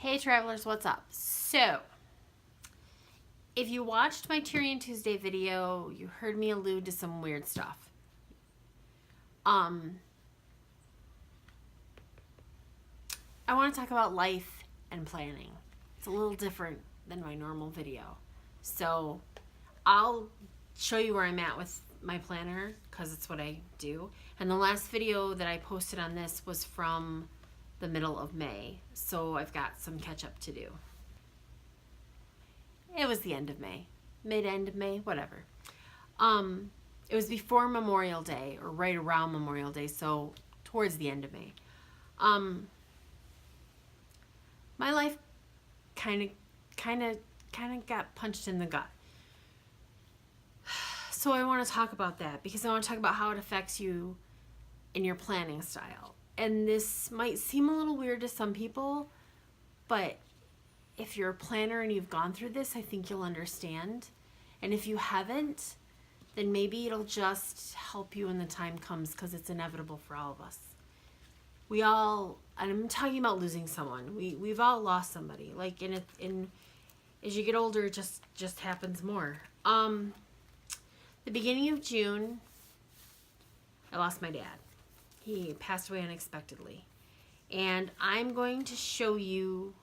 Hey travelers, what's up? So, if you watched my Tyrion Tuesday video, you heard me allude to some weird stuff. I want to talk about life and planning. It's a little different than my normal video. So, I'll show you where I'm at with my planner because it's what I do. And the last video that I posted on this was from the middle of May, so I've got some catch up to do. It was the end of May, mid-end of May, whatever. It was before Memorial Day, or right around Memorial Day, so towards the end of May. My life kind of got punched in the gut. So I want to talk about that because I want to talk about how it affects you in your planning style. And this might seem a little weird to some people, but if you're a planner and you've gone through this, I think you'll understand. And if you haven't, then maybe it'll just help you when the time comes, because it's inevitable for all of us. We all, and I'm talking about losing someone. We've all lost somebody. Like in as you get older, it just happens more. The beginning of June, I lost my dad. He passed away unexpectedly. And I'm going to show you,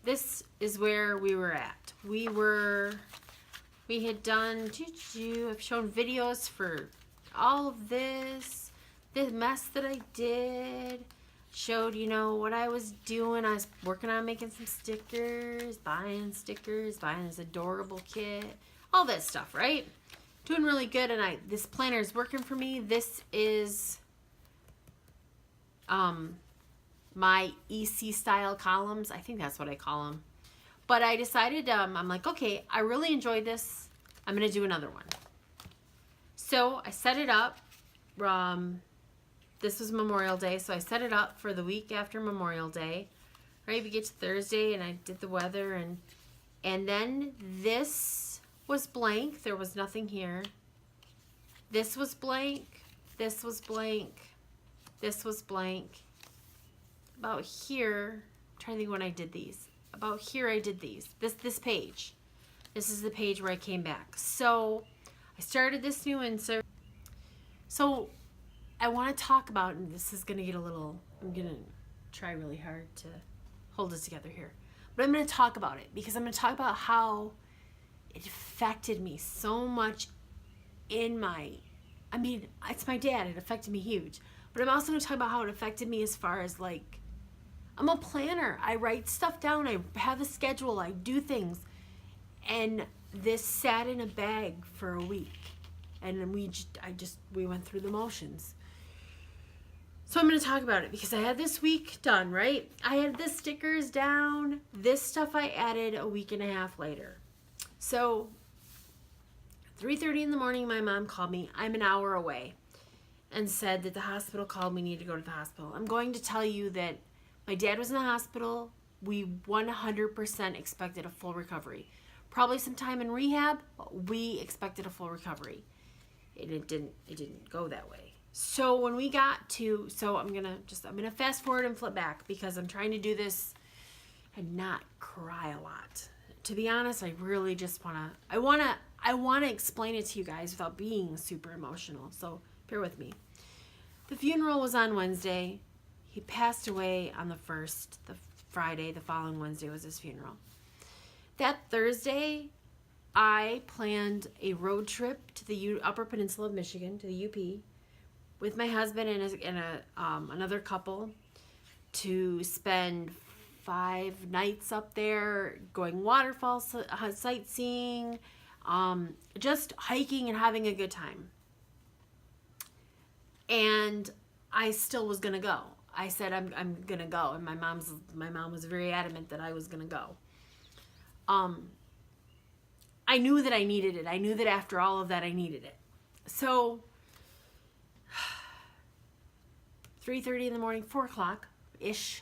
this is where we were at. We had done, I've shown videos for all of this mess that I did. Showed, what I was doing. I was working on making some stickers, buying this adorable kit, all that stuff, right? Doing really good, and this planner is working for me. This is my EC style columns. I think that's what I call them. But I decided, I'm like, okay, I really enjoyed this. I'm going to do another one. So I set it up. This was Memorial Day, so I set it up for the week after Memorial Day. Right, we get to Thursday, and I did the weather, and then this was blank. There was nothing here. This was blank. This was blank. This was blank. About here, I'm trying to think when I did these. About here I did these. This page. This is the page where I came back. So I started this new insert. So I want to talk about, and this is going to get a little, I'm going to try really hard to hold it together here. But I'm going to talk about it because I'm going to talk about how it affected me so much it's my dad. It affected me huge. But I'm also going to talk about how it affected me as far as, like, I'm a planner. I write stuff down. I have a schedule. I do things. And this sat in a bag for a week. And then we went through the motions. So I'm going to talk about it because I had this week done, right? I had the stickers down. This stuff I added a week and a half later. So 3:30 in the morning, my mom called me. I'm an hour away, and said that the hospital called me, need to go to the hospital. I'm going to tell you that my dad was in the hospital. We 100% expected a full recovery. Probably some time in rehab, but we expected a full recovery. And it didn't go that way. So when we got to, I'm gonna fast forward and flip back because I'm trying to do this and not cry a lot. To be honest, I really just I want to explain it to you guys without being super emotional. So bear with me. The funeral was on Wednesday. He passed away on the 1st. The Friday, the following Wednesday was his funeral. That Thursday, I planned a road trip to the Upper Peninsula of Michigan, to the UP, with my husband and another couple to spend 5 nights up there, going waterfall sightseeing, just hiking and having a good time. And I still was gonna go. I said I'm gonna go, and my mom was very adamant that I was gonna go. I knew that I needed it. I knew that after all of that I needed it. So 3:30 in the morning, 4 o'clock ish.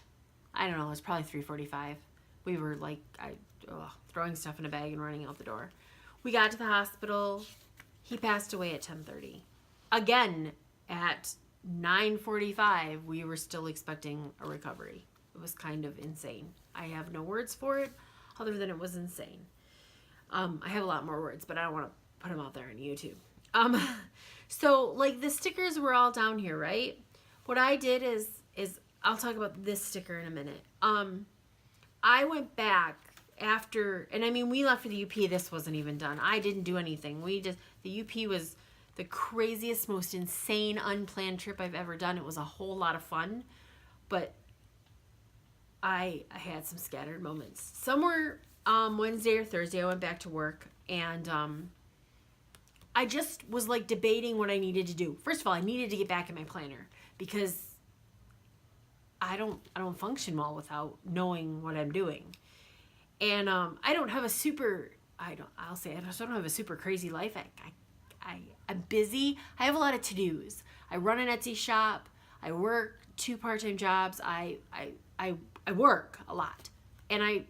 I don't know, it was probably 3:45. We were like throwing stuff in a bag and running out the door. We got to the hospital. He passed away at 10:30. Again, at 9:45, we were still expecting a recovery. It was kind of insane. I have no words for it other than it was insane. I have a lot more words, but I don't want to put them out there on YouTube. So like the stickers were all down here, right? What I did is I'll talk about this sticker in a minute. I went back after, and I mean, we left for the UP. This wasn't even done. I didn't do anything. The UP was the craziest, most insane, unplanned trip I've ever done. It was a whole lot of fun, but I had some scattered moments. Somewhere Wednesday or Thursday, I went back to work, and I just was like debating what I needed to do. First of all, I needed to get back in my planner because I don't function well without knowing what I'm doing. And I don't have a super, I don't have a super crazy life. I'm busy. I have a lot of to-dos. I run an Etsy shop. I work 2 part-time jobs. I work a lot, and I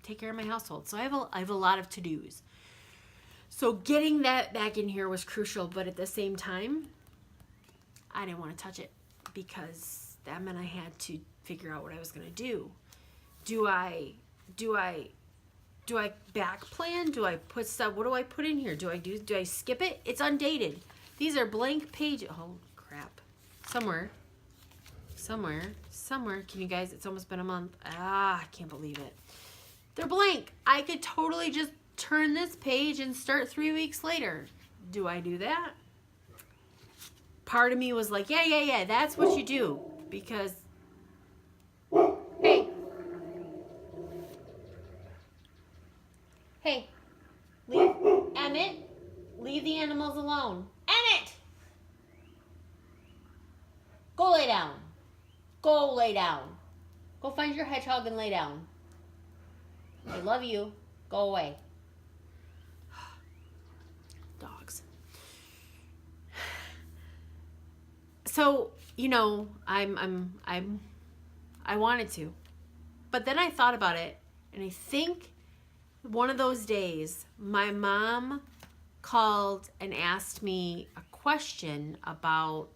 take care of my household. So I have a lot of to-dos. So getting that back in here was crucial, but at the same time, I didn't want to touch it because that meant I had to figure out what I was going to do. Do I back plan? Do I put stuff? What do I put in here? Do I skip it? It's undated. These are blank pages. Oh crap. Somewhere. Can you guys, it's almost been a month. I can't believe it. They're blank. I could totally just turn this page and start 3 weeks later. Do I do that? Part of me was like, yeah, that's what you do. Because, hey, Emmett, leave the animals alone. Emmett! Go lay down. Go lay down. Go find your hedgehog and lay down. I love you. Go away. Dogs. So, you know, I wanted to. But then I thought about it, and I think one of those days my mom called and asked me a question about,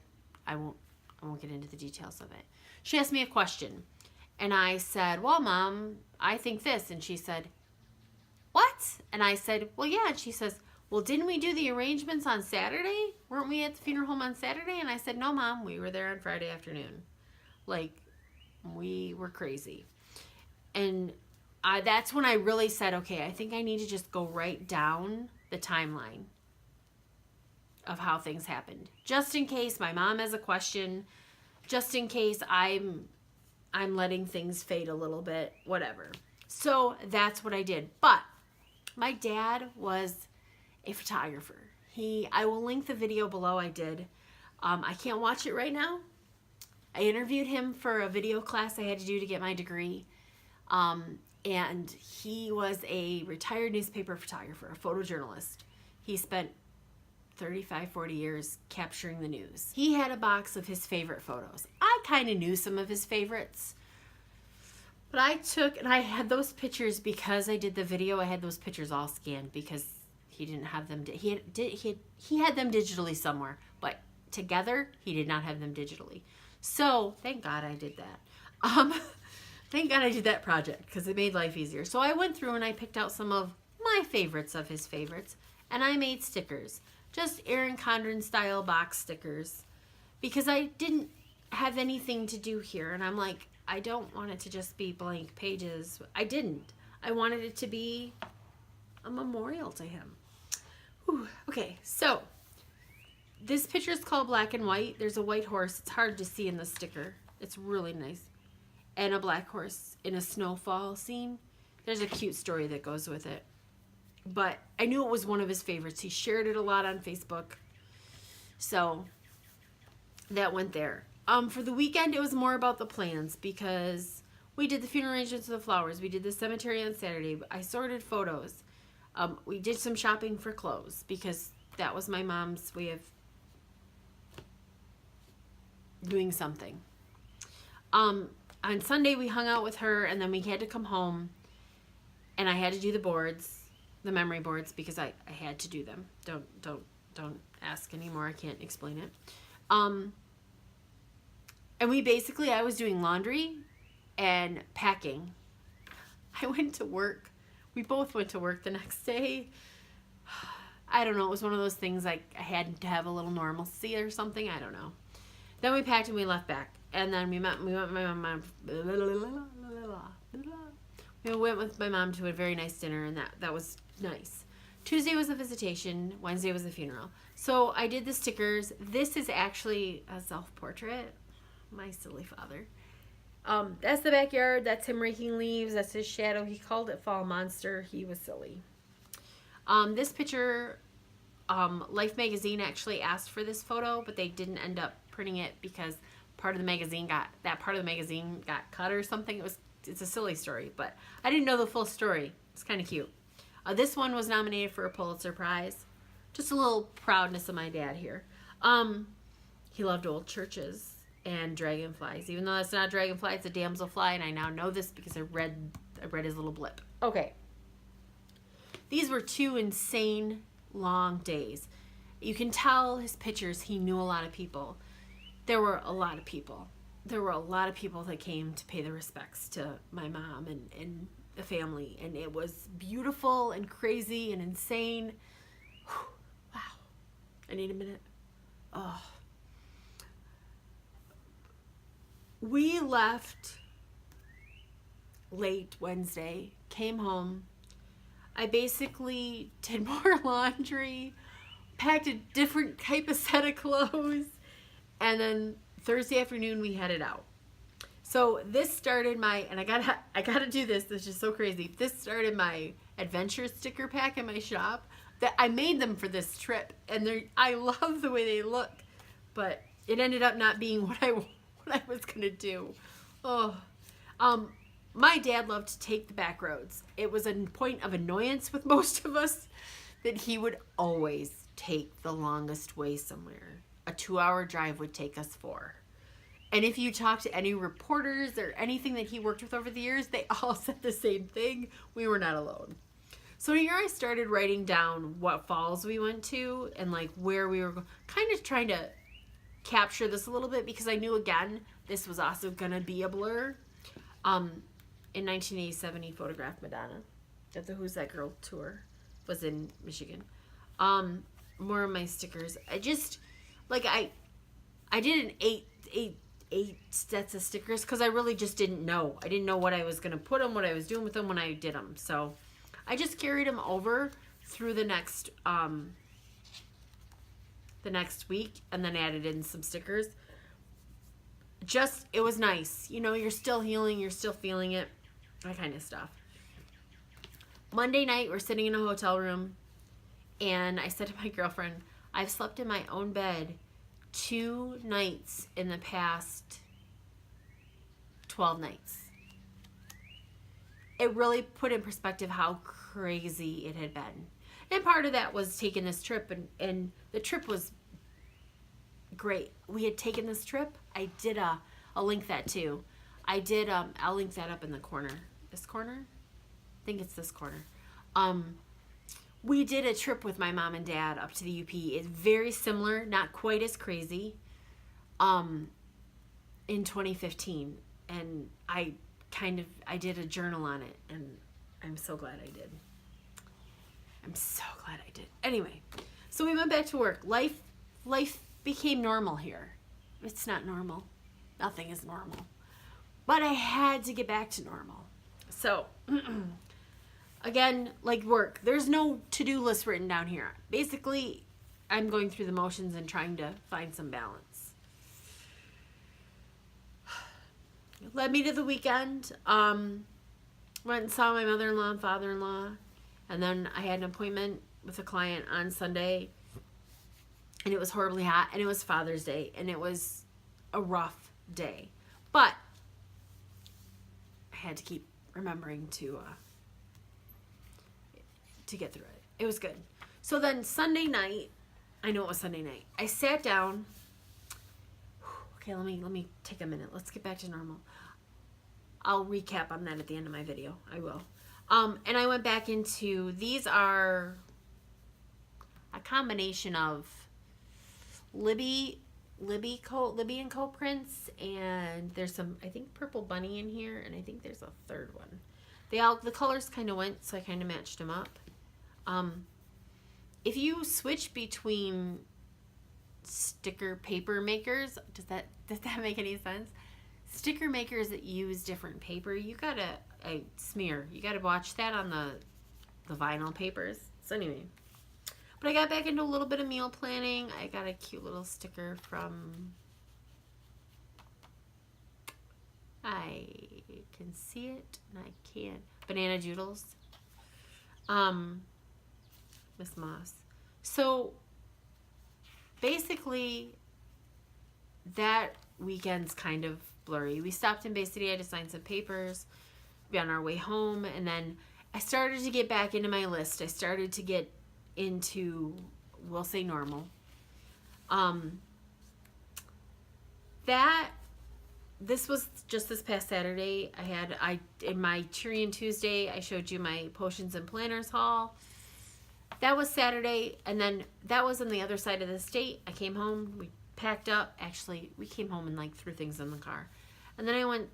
I won't get into the details of it. She asked me a question, and I said, well, Mom, I think this. And she said, what? And I said, well, yeah. And she says, well, didn't we do the arrangements on Saturday? Weren't we at the funeral home on Saturday? And I said, no, Mom, we were there on Friday afternoon. Like, we were crazy. And that's when I really said, okay, I think I need to just go write down the timeline of how things happened, just in case my mom has a question, just in case I'm letting things fade a little bit, whatever. So that's what I did. But my dad was a photographer. I will link the video below I did. I can't watch it right now. I interviewed him for a video class I had to do to get my degree. And he was a retired newspaper photographer, a photojournalist. He spent 35, 40 years capturing the news. He had a box of his favorite photos. I kind of knew some of his favorites. But I had those pictures because I did the video. I had those pictures all scanned because he didn't have them. He had them digitally somewhere, but together he did not have them digitally. So thank God I did that. Thank God I did that project because it made life easier. So I went through and I picked out some of my favorites of his favorites, and I made stickers. Just Erin Condren style box stickers because I didn't have anything to do here. And I'm like, I don't want it to just be blank pages. I didn't. I wanted it to be a memorial to him. Whew. Okay, so this picture is called Black and White. There's a white horse. It's hard to see in the sticker. It's really nice. And a black horse in a snowfall scene. There's a cute story that goes with it. But I knew it was one of his favorites. He shared it a lot on Facebook. So that went there. For the weekend, it was more about the plans because we did the funeral arrangements of the flowers. We did the cemetery on Saturday. I sorted photos. We did some shopping for clothes because that was my mom's way of doing something. On Sunday, we hung out with her, and then we had to come home, and I had to do the boards. The memory boards because I had to do them. Don't ask anymore. I can't explain it. And I was doing laundry and packing. I went to work. We both went to work the next day. I don't know. It was one of those things like I had to have a little normalcy or something. I don't know. Then we packed and we left back. And then we went with my mom. We went with my mom to a very nice dinner, and that was nice. Tuesday was a visitation. Wednesday was a funeral. So I did the stickers. This is actually a self-portrait. My silly father. That's the backyard. That's him raking leaves. That's his shadow. He called it Fall Monster. He was silly. This picture, Life magazine actually asked for this photo, but they didn't end up printing it because part of the magazine got cut or something. It's a silly story, but I didn't know the full story. It's kind of cute. This one was nominated for a Pulitzer Prize. Just a little proudness of my dad here. He loved old churches and dragonflies. Even though that's not a dragonfly, it's a damselfly, and I now know this because I read his little blip. Okay. These were 2 insane long days. You can tell his pictures, he knew a lot of people. There were a lot of people. There were a lot of people that came to pay the respects to my mom and the family. And it was beautiful and crazy and insane. Whew, wow. I need a minute. Oh. We left late Wednesday, came home. I basically did more laundry, packed a different type of set of clothes, and then Thursday afternoon we headed out. So this started and I gotta do this. This is just so crazy. This started my adventure sticker pack in my shop. That I made them for this trip, and I love the way they look, but it ended up not being what I was gonna do. Oh, my dad loved to take the back roads. It was a point of annoyance with most of us that he would always take the longest way somewhere. A 2-hour drive would take us 4. And if you talk to any reporters or anything that he worked with over the years, they all said the same thing. We were not alone. So here I started writing down what falls we went to and like where we were, kind of trying to capture this a little bit because I knew, again, this was also going to be a blur. In 1987, he photographed Madonna at the Who's That Girl tour. Was in Michigan. More of my stickers. I just, like, I did an eight sets of stickers because I really just didn't know. I didn't know what I was going to put them, what I was doing with them when I did them. So I just carried them over through the next week and then added in some stickers. Just, it was nice. You know, you're still healing, you're still feeling it, that kind of stuff. Monday night, we're sitting in a hotel room, and I said to my girlfriend, I've slept in my own bed 2 nights in the past 12 nights. It really put in perspective how crazy it had been. And part of that was taking this trip, and the trip was great. We had taken this trip. I did I'll link that too. I'll link that up in the corner. This corner? I think it's this corner. We did a trip with my mom and dad up to the UP. It's very similar, not quite as crazy, in 2015. And I did a journal on it, and I'm so glad I did. I'm so glad I did. Anyway, so we went back to work. Life became normal here. It's not normal. Nothing is normal. But I had to get back to normal. So, again, like work, there's no to-do list written down here. Basically, I'm going through the motions and trying to find some balance. Led me to the weekend. Went and saw my mother-in-law and father-in-law. And then I had an appointment with a client on Sunday. And it was horribly hot. And it was Father's Day. And it was a rough day. But I had to keep remembering to get through it. It was good. So then Sunday night, I know it was Sunday night, I sat down. Okay, let me take a minute. Let's get back to normal. I'll recap on that at the end of my video. I will. And I went back into, these are a combination of Libby Libby and Co prints, and there's some, I think, Purple Bunny in here, and I think there's a third one. The colors kind of went, so I kind of matched them up. If you switch between sticker paper makers, does that make any sense? Sticker makers that use different paper, you gotta smear. You gotta watch that on the vinyl papers. So anyway, but I got back into a little bit of meal planning. I got a cute little sticker from, I can see it and I can't, Banana Doodles, Miss Moss. So basically that weekend's kind of blurry. We stopped in Bay City. I had to sign some papers, be on our way home, and then I started to get back into my list. I started to get into, we'll say, normal. This was just this past Saturday. In my Tyrian Tuesday, I showed you my Potions and Planners haul. That was Saturday, and then that was on the other side of the state. I came home, we packed up. Actually, we came home and threw things in the car. And then I went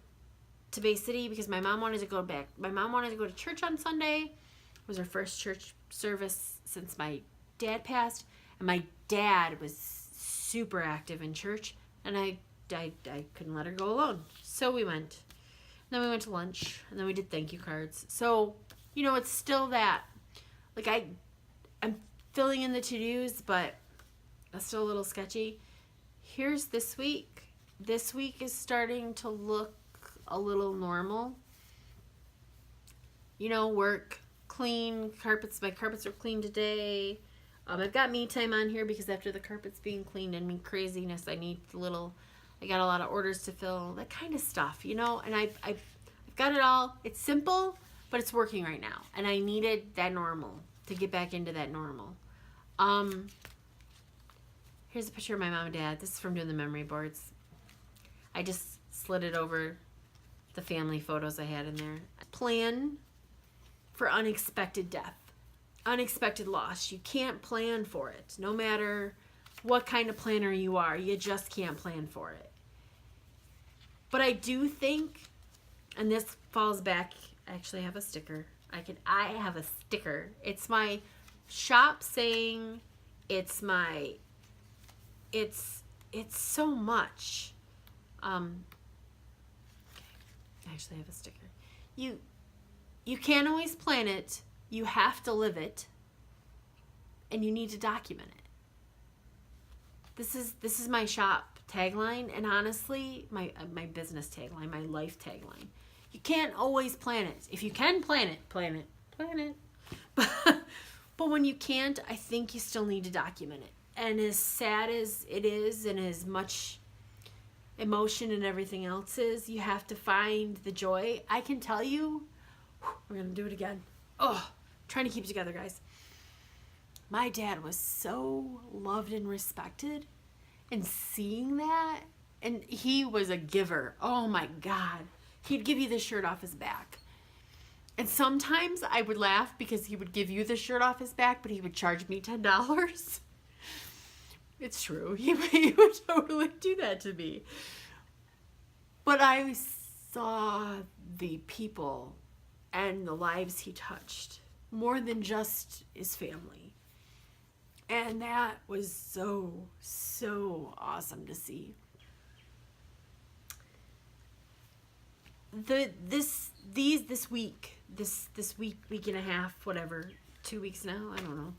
to Bay City because my mom wanted to go back. My mom wanted to go to church on Sunday. It was her first church service since my dad passed. And my dad was super active in church, and I couldn't let her go alone. So we went. Then we went to lunch, and then we did thank you cards. So, it's still that. I'm filling in the to-dos, but that's still a little sketchy. Here's this week. This week is starting to look a little normal. Work, clean, carpets. My carpets are clean today. I've got me time on here because after the carpets being cleaned and craziness, I got a lot of orders to fill, that kind of stuff, and I've got it all. It's simple, but it's working right now, and I needed that normal to get back into that normal. Here's a picture of my mom and dad. This is from doing the memory boards. I just slid it over the family photos I had in there. Plan for unexpected death, unexpected loss. You can't plan for it. No matter what kind of planner you are, you just can't plan for it. But I do think, and this falls back, I actually have a sticker. I have a sticker. It's my shop saying, it's so much. I actually have a sticker. You can't always plan it. You have to live it. And you need to document it. This is my shop tagline, and honestly, my business tagline, my life tagline. You can't always plan it. If you can plan it. But when you can't, I think you still need to document it. And as sad as it is, and as much emotion and everything else is, you have to find the joy. I can tell you, we're going to do it again. Trying to keep it together, guys. My dad was so loved and respected, and seeing that, and he was a giver. Oh my God. He'd give you the shirt off his back. And sometimes I would laugh because he would give you the shirt off his back, but he would charge me $10. It's true. He would totally do that to me. But I saw the people and the lives he touched more than just his family. And that was so, so awesome to see. This week and a half, whatever, 2 weeks now, I don't know.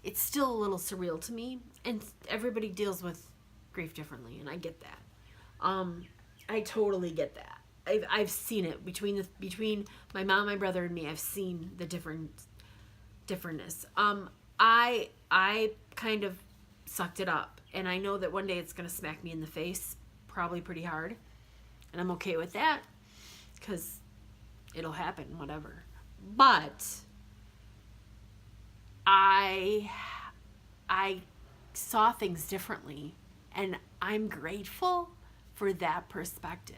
It's still a little surreal to me, and everybody deals with grief differently, and I get that. I totally get that. I've seen it between my mom, my brother, and me. I've seen the differentness. I kind of sucked it up, and I know that one day it's gonna smack me in the face, probably pretty hard, and I'm okay with that, because it'll happen, whatever. But I saw things differently, and I'm grateful for that perspective.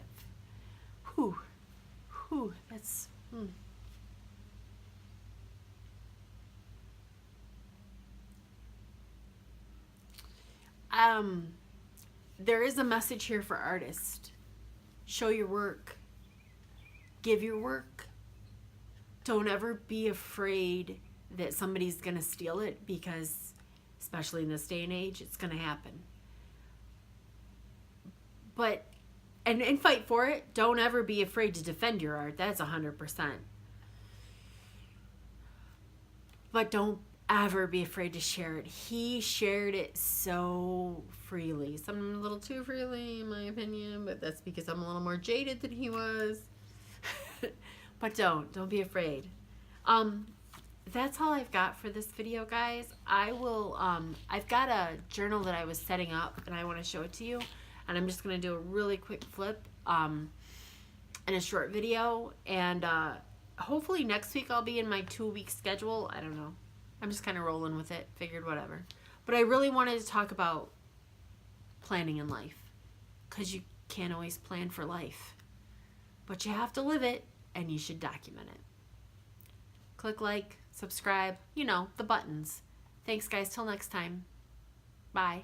That's there is a message here for artists. Show your work. Give your work. Don't ever be afraid that somebody's going to steal it, because especially in this day and age, it's going to happen. But, and fight for it. Don't ever be afraid to defend your art. That's 100%. But don't ever be afraid to share it. He shared it so freely. Some a little too freely, in my opinion, but that's because I'm a little more jaded than he was. But don't be afraid. That's all I've got for this video, guys. I will, I've got a journal that I was setting up, and I want to show it to you. And I'm just going to do a really quick flip in a short video. And hopefully next week I'll be in my 2-week schedule. I don't know. I'm just kind of rolling with it. Figured whatever. But I really wanted to talk about planning in life, because you can't always plan for life. But you have to live it, and you should document it. Click like, subscribe, you know, the buttons. Thanks, guys. Till next time. Bye.